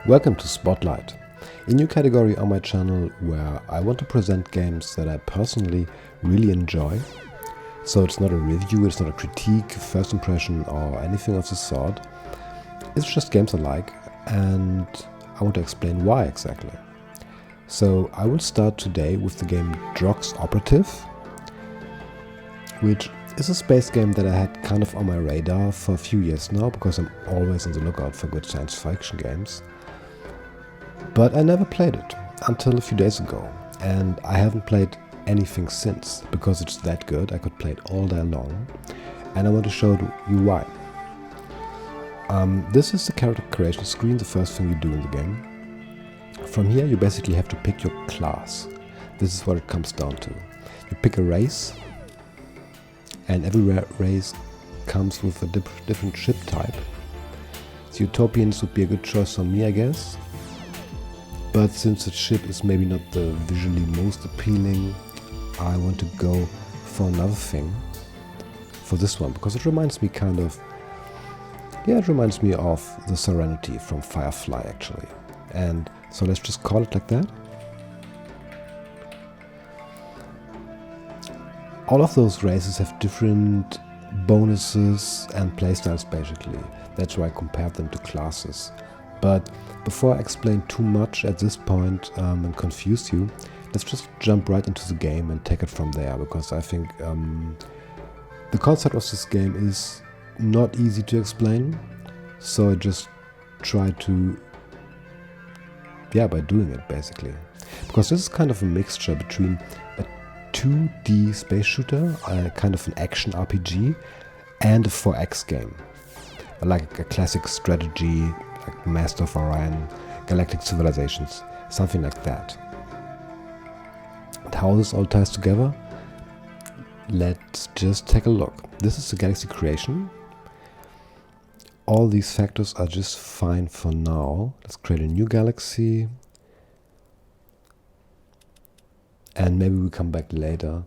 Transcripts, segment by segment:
Welcome to Spotlight, a new category on my channel where I want to present games that I personally really enjoy. So it's not a review, it's not a critique, first impression or anything of the sort. It's just games I like and I want to explain why exactly. So I will start today with the game Drox Operative, which is a space game that I had kind of on my radar for a few years now because I'm always on the lookout for good science fiction games. But I never played it until a few days ago, and I haven't played anything since because it's that good. I could play it all day long, and I want to show you why. This is the character creation screen, the first thing you do in the game. From here you basically have to pick your class. This is what it comes down to. You pick a race, and every race comes with a different ship type. The Utopians would be a good choice for me, I guess. But since the ship is maybe not the visually most appealing, I want to go for another thing for this one, because it reminds me of the Serenity from Firefly actually. And so let's just call it like that. All of those races have different bonuses and playstyles basically. That's why I compared them to classes. But before I explain too much at this point and confuse you, let's just jump right into the game and take it from there, because I think the concept of this game is not easy to explain. So I just try to, by doing it basically. Because this is kind of a mixture between a 2D space shooter, kind of an action RPG, and a 4X game. Like a classic strategy, like Master of Orion, Galactic Civilizations, something like that. And how this all ties together? Let's just take a look. This is the galaxy creation. All these factors are just fine for now. Let's create a new galaxy. And maybe we come back later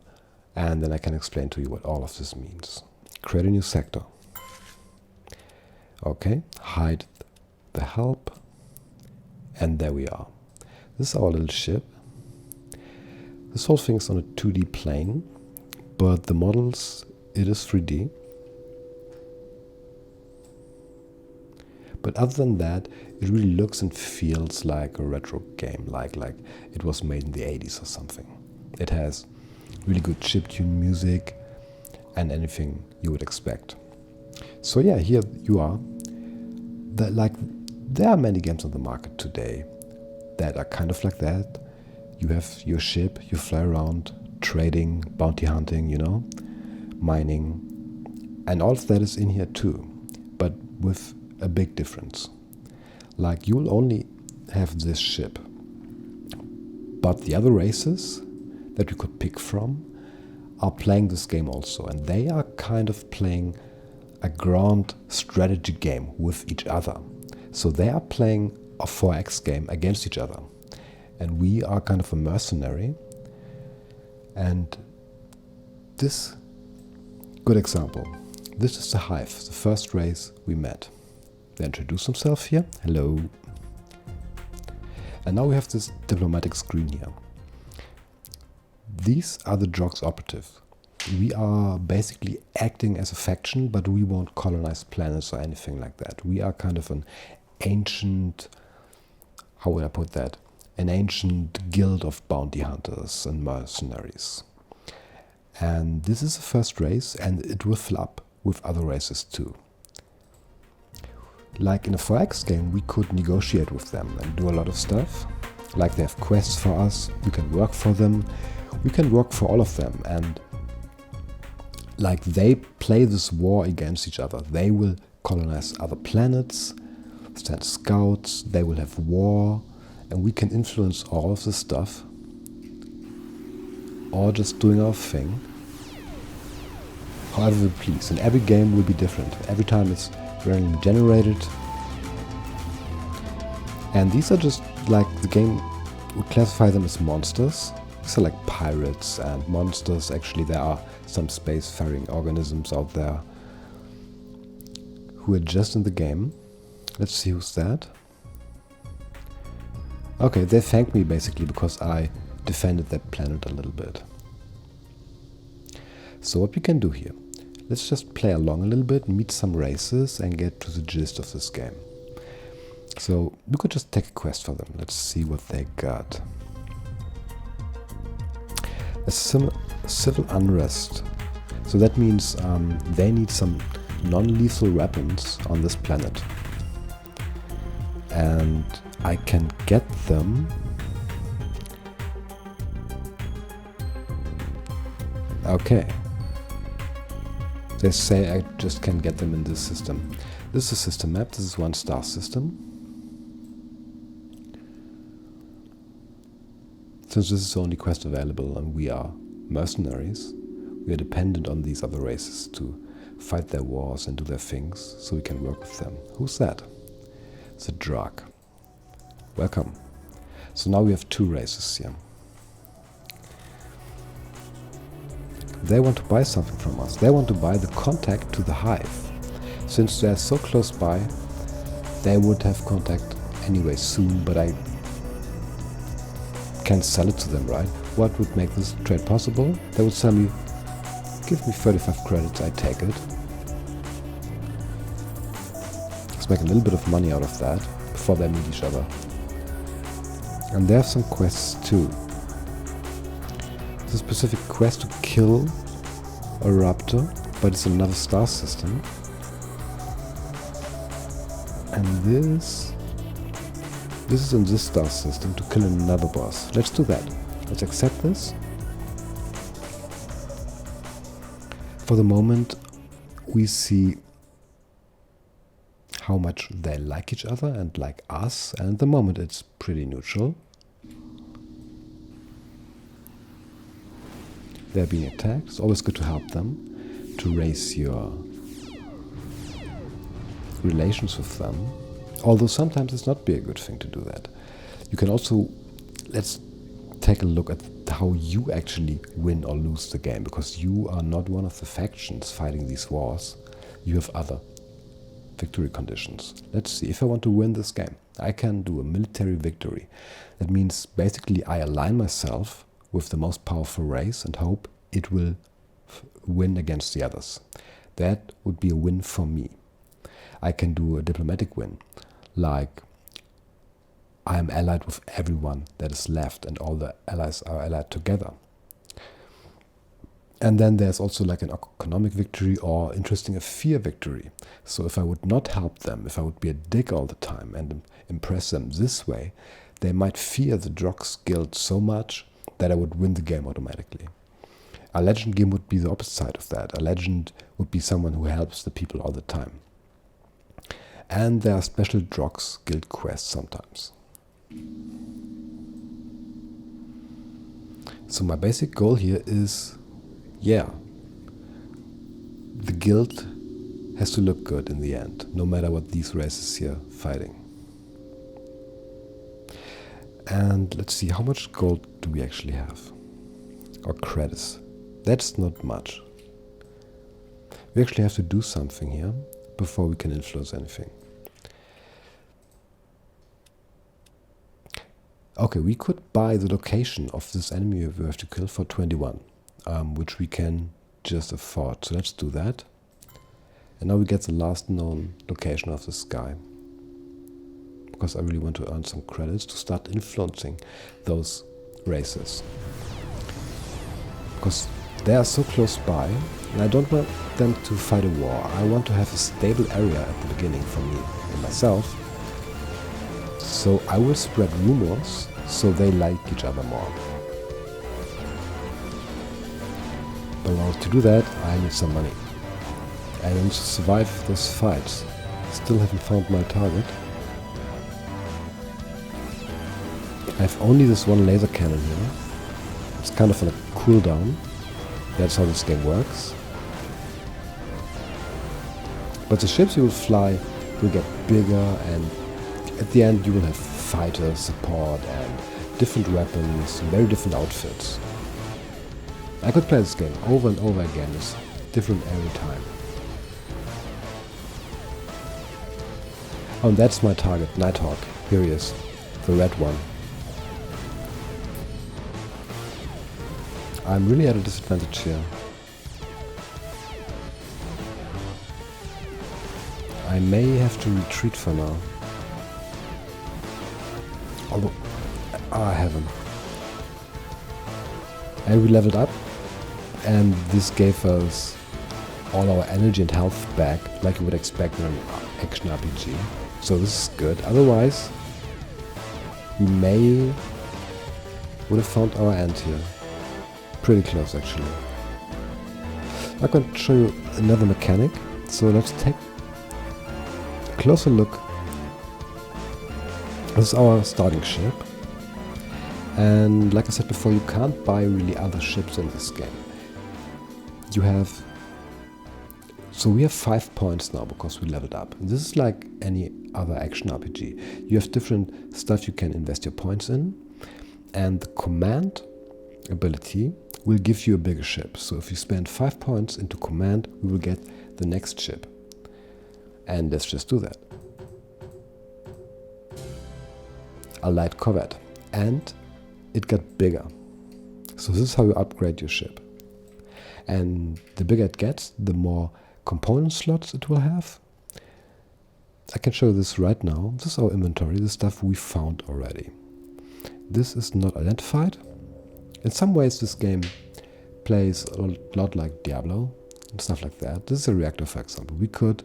and then I can explain to you what all of this means. Create a new sector. Okay, hide the help, and there we are. This is our little ship. This whole thing is on a 2D plane, but the models, it is 3D. But other than that, it really looks and feels like a retro game, like it was made in the 80s or something. It has really good chiptune music and anything you would expect. So yeah, here you are. There are many games on the market today that are kind of like that. You have your ship, you fly around, trading, bounty hunting, mining. And all of that is in here too, but with a big difference. Like, you'll only have this ship, but the other races that you could pick from are playing this game also, and they are kind of playing a grand strategy game with each other. So they are playing a 4X game against each other. And we are kind of a mercenary. And this, good example. This is the Hive, the first race we met. They introduce themselves here. Hello. And now we have this diplomatic screen here. These are the Drox Operative. We are basically acting as a faction, but we won't colonize planets or anything like that. We are kind of an ancient, how would I put that? An ancient guild of bounty hunters and mercenaries. And this is the first race, and it will fill up with other races too. Like in a 4X game, we could negotiate with them and do a lot of stuff. Like, they have quests for us, we can work for them, we can work for all of them, and like, they play this war against each other. They will colonize other planets, send scouts, they will have war, and we can influence all of this stuff, or just doing our thing however we please. And every game will be different. Every time it's randomly generated. And these are just like, the game would classify them as monsters. These are like pirates and monsters. Actually, there are some spacefaring organisms out there who are just in the game. Let's see who's that. Okay, they thanked me basically because I defended that planet a little bit. So what we can do here, let's just play along a little bit, meet some races and get to the gist of this game. So we could just take a quest for them. Let's see what they got. A civil unrest. So that means they need some non-lethal weapons on this planet. And I can get them. Okay. They say I just can get them in this system. This is a system map. This is 1-star system. Since this is the only quest available and we are mercenaries, we are dependent on these other races to fight their wars and do their things, so we can work with them. Who's that? It's a Drox. Welcome. So now we have 2 races here. They want to buy something from us. They want to buy the contact to the hive. Since they're so close by, they would have contact anyway soon, but I can't sell it to them, right? What would make this trade possible? They would tell me, give me 35 credits, I take it. Let's make a little bit of money out of that before they meet each other. And they have some quests too. There's a specific quest to kill a raptor, but it's another star system. And this is in this star system to kill another boss. Let's do that. Let's accept this. For the moment, we see how much they like each other and like us, and at the moment it's pretty neutral. They're being attacked. It's always good to help them, to raise your relations with them. Although sometimes it's not be a good thing to do that. You can also, let's take a look at how you actually win or lose the game, because you are not one of the factions fighting these wars. You have other victory conditions. Let's see, if I want to win this game, I can do a military victory. That means basically I align myself with the most powerful race and hope it will win against the others. That would be a win for me. I can do a diplomatic win, like I am allied with everyone that is left and all the allies are allied together. And then there's also like an economic victory, or interesting, a fear victory. So if I would not help them, if I would be a dick all the time and impress them this way, they might fear the Drox guild so much that I would win the game automatically. A legend game would be the opposite side of that. A legend would be someone who helps the people all the time. And there are special Drox guild quests sometimes. So my basic goal here is, yeah, the guild has to look good in the end, no matter what these races here fighting. And let's see, how much gold do we actually have? Or credits. That's not much. We actually have to do something here before we can influence anything. Okay, we could buy the location of this enemy we have to kill for 21, which we can just afford. So let's do that. And now we get the last known location of this guy, because I really want to earn some credits to start influencing those races. Because they are so close by, and I don't want them to fight a war. I want to have a stable area at the beginning for me and myself. So I will spread rumors so they like each other more. But in order to do that, I need some money. And to survive this fight, still haven't found my target. I have only this one laser cannon here. It's kind of on a cooldown. That's how this game works. But the ships you will fly will get bigger, and at the end you will have fighter support and different weapons, very different outfits. I could play this game over and over again. It's different every time. Oh, and that's my target, Nighthawk. Here he is, the red one. I'm really at a disadvantage here. I may have to retreat for now. Although I haven't. And we leveled up, and this gave us all our energy and health back, like you would expect in an action RPG. So this is good. Otherwise, we would have found our end here. Pretty close, actually. I'm going to show you another mechanic. So let's take a closer look. This is our starting ship. And like I said before, you can't buy really other ships in this game. You have... So we have 5 points now because we leveled up. And this is like any other action RPG. You have different stuff you can invest your points in. And the command ability will give you a bigger ship. So if you spend 5 points into command, we will get the next ship. And let's just do that. A light corvette. And it got bigger. So this is how you upgrade your ship. And the bigger it gets, the more component slots it will have. I can show you this right now. This is our inventory, the stuff we found already. This is not identified. In some ways this game plays a lot like Diablo and stuff like that. This is a reactor, for example. We could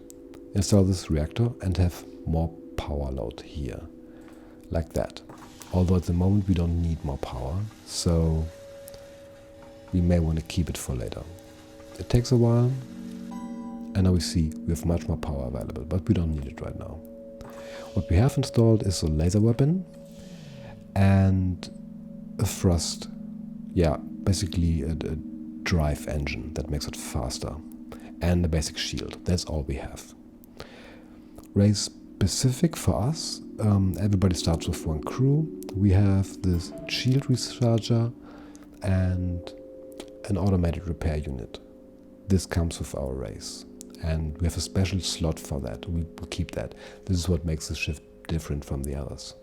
install this reactor and have more power load here, like that. Although at the moment we don't need more power, so we may want to keep it for later. It takes a while, and now we see we have much more power available, but we don't need it right now. What we have installed is a laser weapon and a thrust, basically a drive engine that makes it faster, and a basic shield. That's all we have. Race specific for us, everybody starts with one crew. We have this shield recharger and an automated repair unit. This comes with our race, and we have a special slot for that. We will keep that. This is what makes the ship different from the others.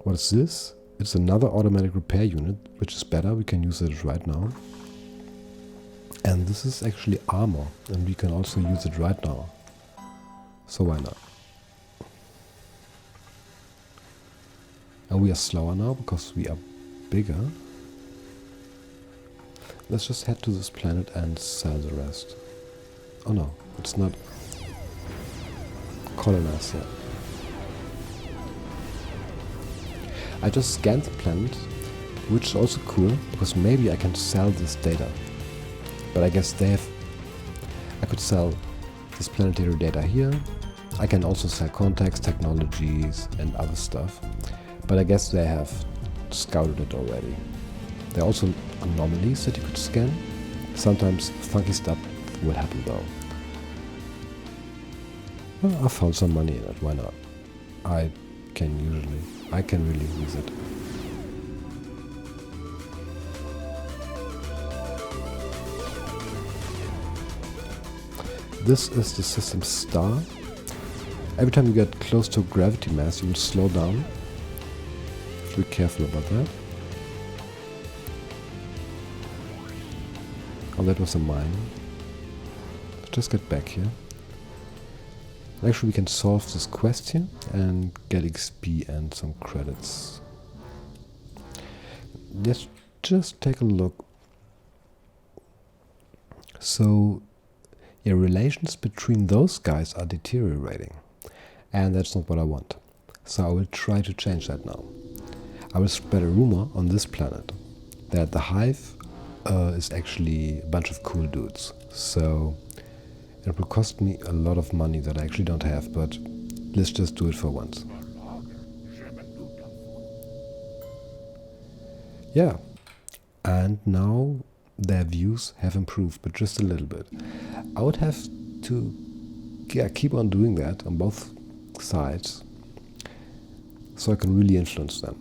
What is this? It's another automatic repair unit, which is better. We can use it right now. And this is actually armor, and we can also use it right now. So why not? And we are slower now because we are bigger. Let's just head to this planet and sell the rest. Oh no, it's not colonized yet. I just scanned the planet, which is also cool, because maybe I can sell this data. But I guess I could sell this planetary data here. I can also sell contacts, technologies, and other stuff. But I guess they have scouted it already. There are also anomalies that you could scan. Sometimes funky stuff will happen though. Well, I found some money in it, why not? I can really use it. This is the system star. Every time you get close to gravity mass, you will slow down. Be careful about that. Oh, that was a mine. Let's just get back here. Actually, we can solve this quest here and get XP and some credits. Let's just take a look. So, yeah, relations between those guys are deteriorating. And that's not what I want. So I will try to change that now. I will spread a rumor on this planet that the Hive is actually a bunch of cool dudes. So it will cost me a lot of money that I actually don't have, but let's just do it for once. Yeah, and now their views have improved, but just a little bit. I would have to keep on doing that on both sides so I can really influence them.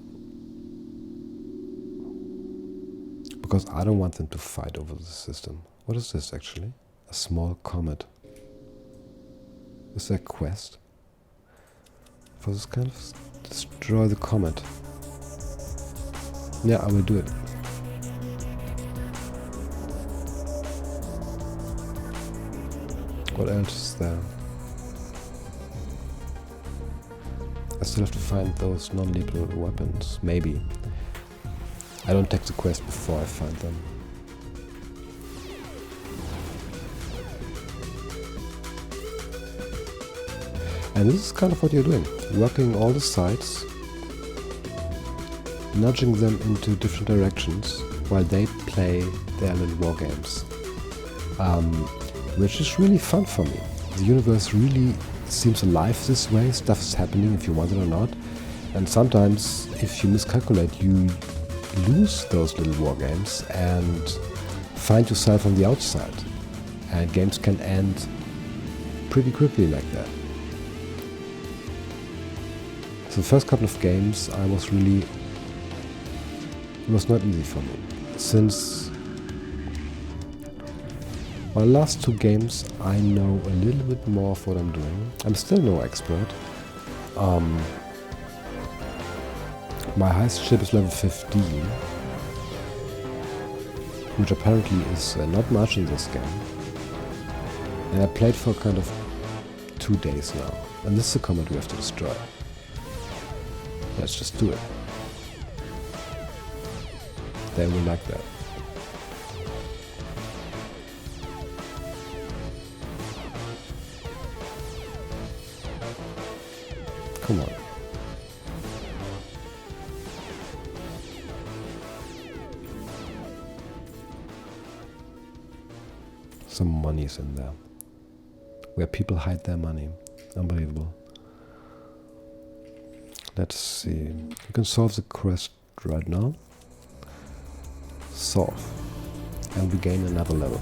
Because I don't want them to fight over the system. What is this actually? A small comet. Is there a quest for this kind of destroy the comet? Yeah, I will do it. What else is there? I still have to find those non-lethal weapons. Maybe. I don't take the quest before I find them. And this is kind of what you're doing. Working all the sides, nudging them into different directions while they play their little war games. Which is really fun for me. The universe really seems alive this way. Stuff is happening if you want it or not. And sometimes, if you miscalculate, you lose those little war games and find yourself on the outside. And games can end pretty quickly like that. So the first couple of games, it was not easy for me. Since my last two games, I know a little bit more of what I'm doing. I'm still no expert. My highest ship is level 15, which apparently is not much in this game. And I played for kind of 2 days now. And this is a combat we have to destroy. Let's just do it. They will like that. Come on. Some money is in there. Where people hide their money. Unbelievable. Let's see. You can solve the quest right now. Solve. And we gain another level.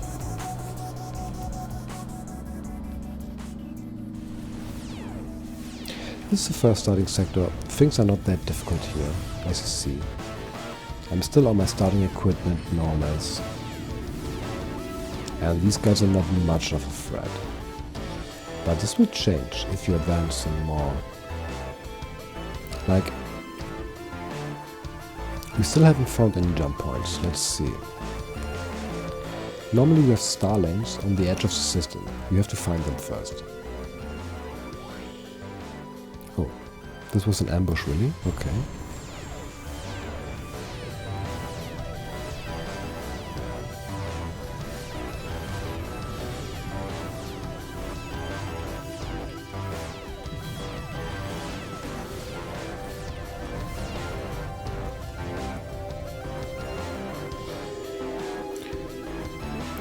This is the first starting sector. Things are not that difficult here, as you see. I'm still on my starting equipment, more or less. And these guys are not much of a threat. But this will change if you advance some more. Like, we still haven't found any jump points. Let's see. Normally we have star lanes on the edge of the system. You have to find them first. Oh, this was an ambush, really? Okay.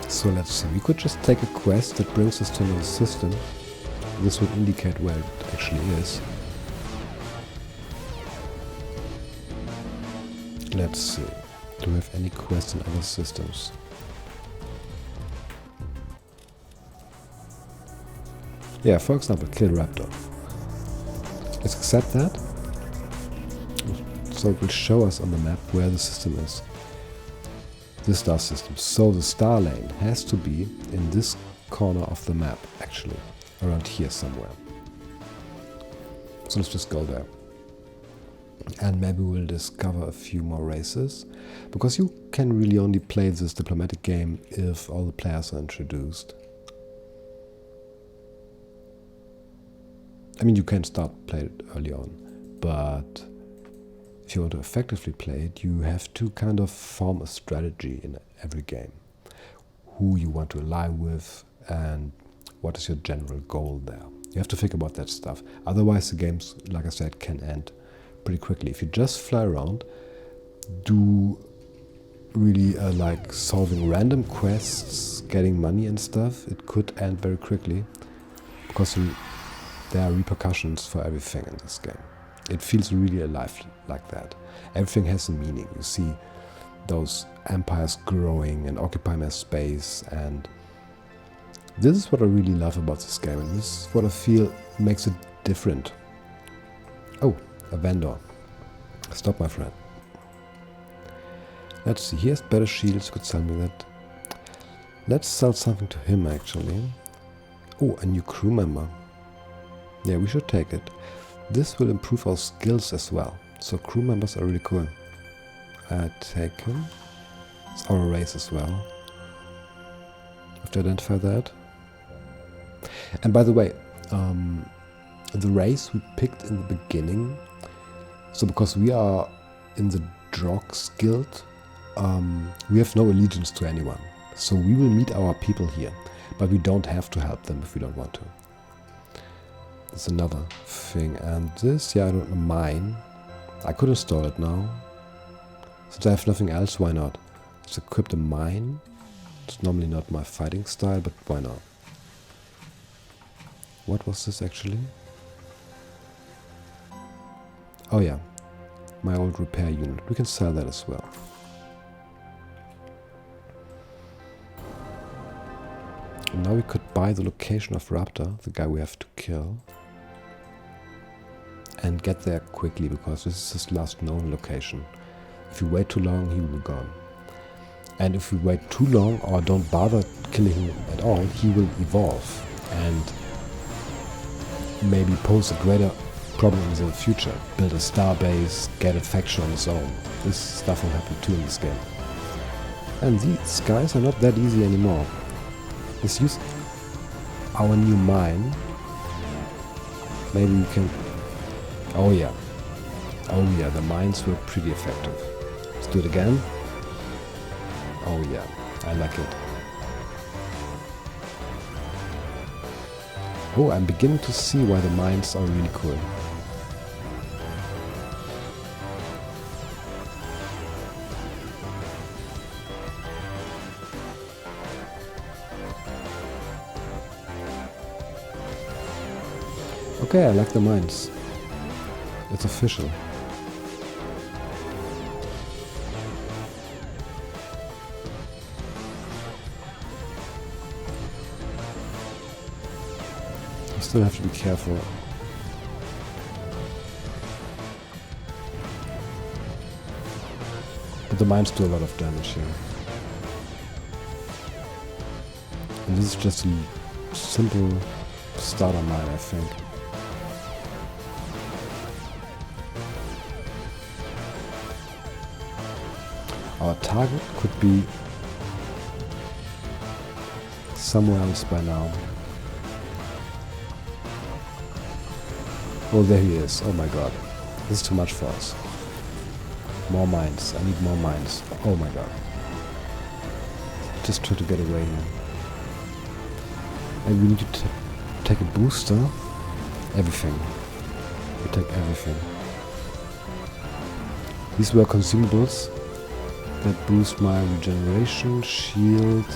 So let's see, we could just take a quest that brings us to another system. This would indicate where it actually is. Let's see, do we have any quests in other systems? Yeah, for example, kill Raptor. Let's accept that. So it will show us on the map where the system is. The star system. So the star lane has to be in this corner of the map, actually. Around here somewhere. So let's just go there. And maybe we'll discover a few more races. Because you can really only play this diplomatic game if all the players are introduced. I mean, you can start playing it early on. But if you want to effectively play it, you have to kind of form a strategy in every game. Who you want to ally with and what is your general goal there. You have to think about that stuff. Otherwise the games, like I said, can end pretty quickly. If you just fly around, do really like solving random quests, getting money and stuff, it could end very quickly. Because there are repercussions for everything in this game. It feels really alive like that. Everything has a meaning. You see those empires growing and occupying their space, and this is what I really love about this game, and this is what I feel makes it different. Oh, a vendor. Stop, my friend. Let's see, he has better shields, could sell me that. Let's sell something to him actually. Oh, a new crew member. Yeah, we should take it. This will improve our skills as well. So crew members are really cool. I take him. It's our race as well. Have to identify that. And by the way, the race we picked in the beginning, so because we are in the Drox Guild, we have no allegiance to anyone. So we will meet our people here, but we don't have to help them if we don't want to. That's another thing. And this, yeah, I don't know, mine. I could install it now. Since I have nothing else, why not? Let's equip the mine. It's normally not my fighting style, but why not? What was this actually? Oh yeah, my old repair unit. We can sell that as well. And now we could buy the location of Raptor, the guy we have to kill. And get there quickly, because this is his last known location. If we wait too long, he will be gone. And if we wait too long or don't bother killing him at all, he will evolve and maybe pose a greater problem in the future. Build a star base, get a faction on his own. This stuff will happen too in this game. And these guys are not that easy anymore. Let's use our new mine. Maybe we can... Oh yeah. Oh yeah, the mines were pretty effective. Let's do it again. Oh yeah, I like it. Oh, I'm beginning to see why the mines are really cool. Okay, I like the mines. It's official. I still have to be careful. But the mines do a lot of damage here. And this is just a simple starter mine, I think. Our target could be somewhere else by now. Oh, there he is. Oh my god. This is too much for us. More mines. I need more mines. Oh my god. Just try to get away here. And we need to take a booster. Everything. We take everything. These were consumables that boost my regeneration, shield,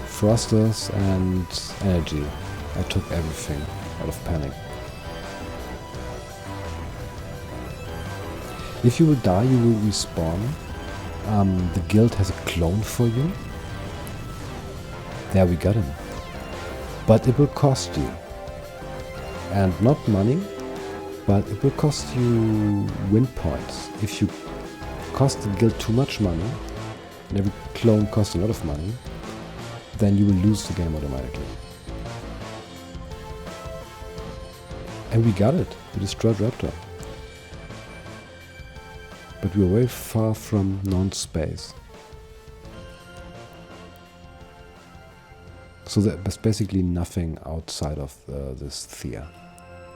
thrusters and energy. I took everything out of panic. If you will die, you will respawn. The guild has a clone for you. There, we got him. But it will cost you. And not money, but it will cost you win points. If you cost the guild too much money, and every clone costs a lot of money, then you will lose the game automatically. And we got it. We destroyed Raptor. But we are very far from non-space. So there's basically nothing outside of this sphere.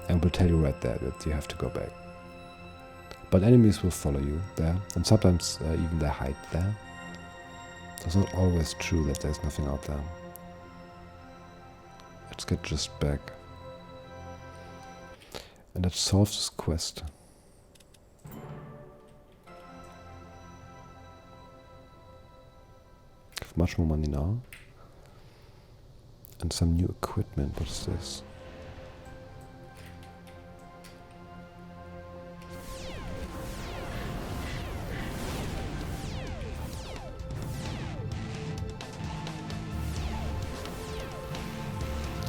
And we'll tell you right there that you have to go back. But enemies will follow you there, and sometimes even they hide there. It's not always true that there's nothing out there. Let's get just back. And let's solve this quest. Have much more money now. And some new equipment. What is this?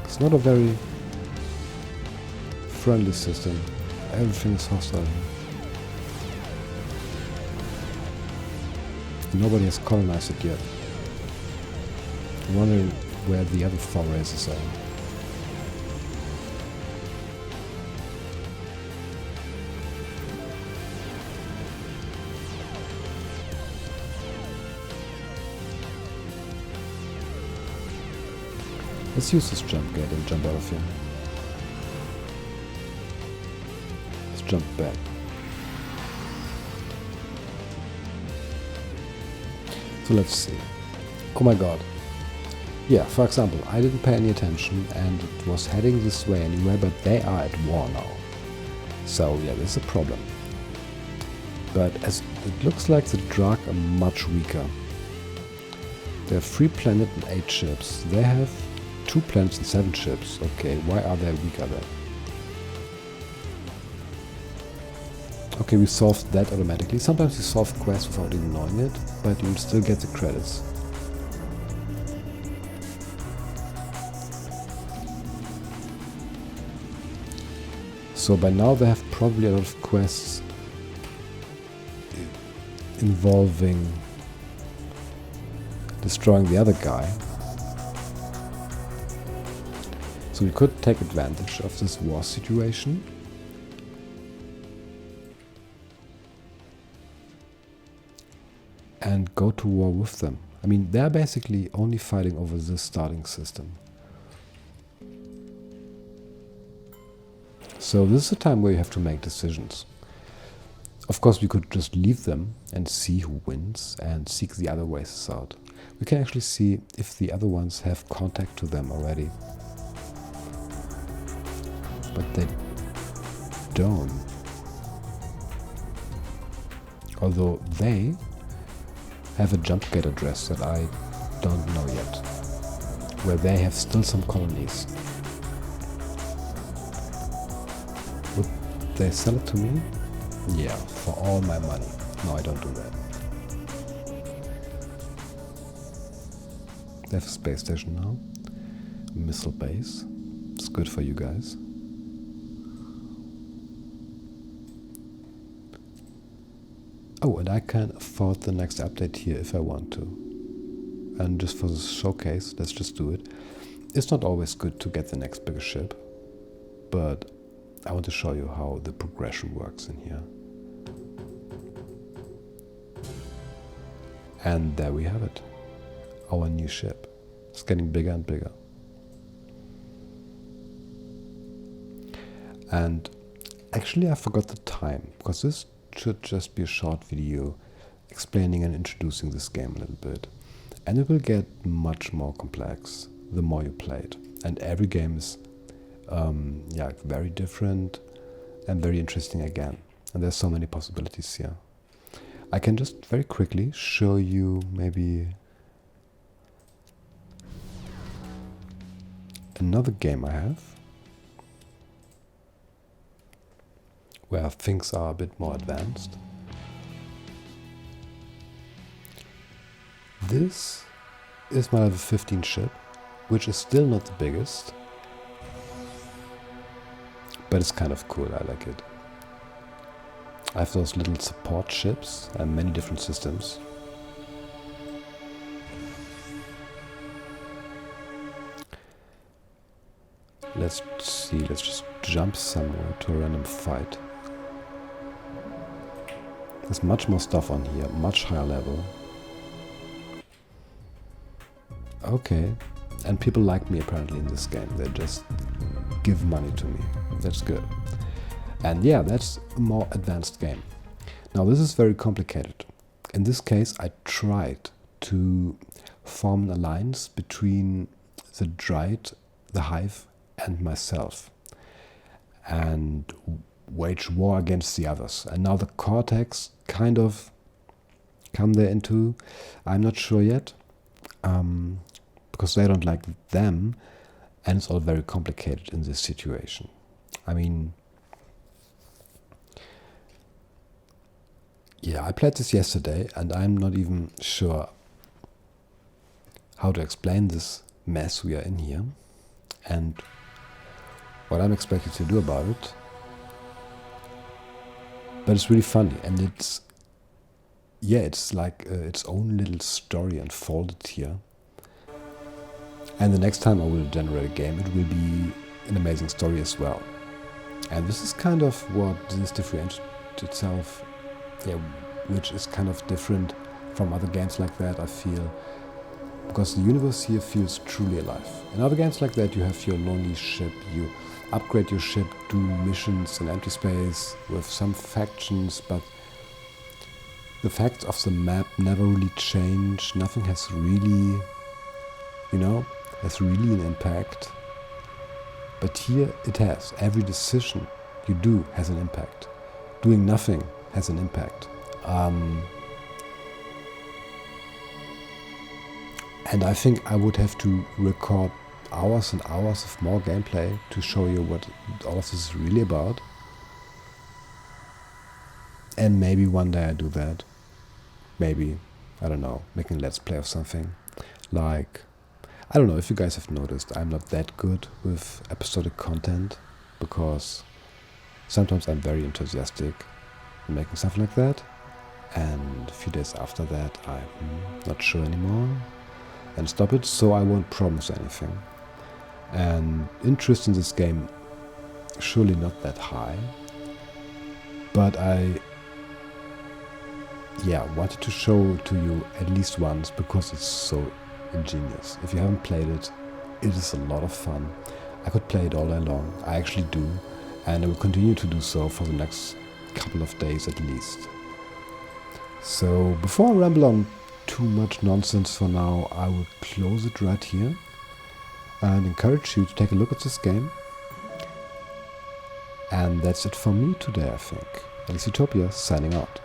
It's not a very friendly system. Everything is hostile. Nobody has colonized it yet. I'm wondering where the other 4 races are. Let's use this jump gate and jump out of here. Let's jump back. So let's see. Oh my god. Yeah, for example, I didn't pay any attention and it was heading this way anyway, but they are at war now. So yeah, this is a problem. But as it looks like the Drox are much weaker. They have 3 planets and 8 ships. They have 2 planets and 7 ships. Okay, why are they weaker then? Okay, we solved that automatically. Sometimes you solve quests without even knowing it, but you still get the credits. So by now they have probably a lot of quests involving destroying the other guy. So we could take advantage of this war situation. And go to war with them. I mean, they're basically only fighting over this starting system. So this is a time where you have to make decisions. Of course, we could just leave them and see who wins and seek the other races out. We can actually see if the other ones have contact to them already. But they don't. Although they have a jump gate address that I don't know yet, where they have still some colonies. Would they sell it to me? Yeah, for all my money. No, I don't do that. They have a space station now. Missile base. It's good for you guys. Oh, and I can afford the next update here if I want to. And just for this showcase, let's just do it. It's not always good to get the next bigger ship, but I want to show you how the progression works in here. And there we have it. Our new ship. It's getting bigger and bigger. And actually I forgot the time, because this should just be a short video explaining and introducing this game a little bit. And it will get much more complex the more you play it. And every game is very different and very interesting again. And there's so many possibilities here. I can just very quickly show you maybe another game I have, where things are a bit more advanced. This is my level 15 ship, which is still not the biggest, but it's kind of cool, I like it. I have those little support ships and many different systems. Let's see, let's just jump somewhere to a random fight. There's much more stuff on here, much higher level. Okay, and people like me apparently in this game. They just give money to me. That's good. And yeah, that's a more advanced game. Now this is very complicated. In this case, I tried to form an alliance between the Dryad, the Hive, and myself, and wage war against the others. And now the Cortex kind of come there into, I'm not sure yet, because they don't like them, and it's all very complicated in this situation. I mean, yeah, I played this yesterday, and I'm not even sure how to explain this mess we are in here, and what I'm expected to do about it. But it's really funny, and it's like its own little story unfolded here. And the next time I will generate a game, it will be an amazing story as well. And this is kind of what this differentiates itself, which is kind of different from other games like that, I feel. because the universe here feels truly alive. In other games like that, you have your lonely ship, you upgrade your ship, do missions in empty space with some factions, but the facts of the map never really change. Nothing has really, has really an impact. But here it has. Every decision you do has an impact. Doing nothing has an impact. And I think I would have to record hours and hours of more gameplay to show you what all of this is really about. And maybe one day I do that. Maybe, I don't know, making a let's play of something. Like, I don't know if you guys have noticed, I'm not that good with episodic content, because sometimes I'm very enthusiastic in making stuff like that, and a few days after that I'm not sure anymore and stop it, so I won't promise anything. And interest in this game surely not that high, but I wanted to show to you at least once because it's so ingenious. If you haven't played it, it is a lot of fun. I could play it all day long. I actually do, and I will continue to do so for the next couple of days at least. So before I ramble on too much nonsense for now, I will close it right here and encourage you to take a look at this game. And that's it for me today, I think. Alice Utopia signing out.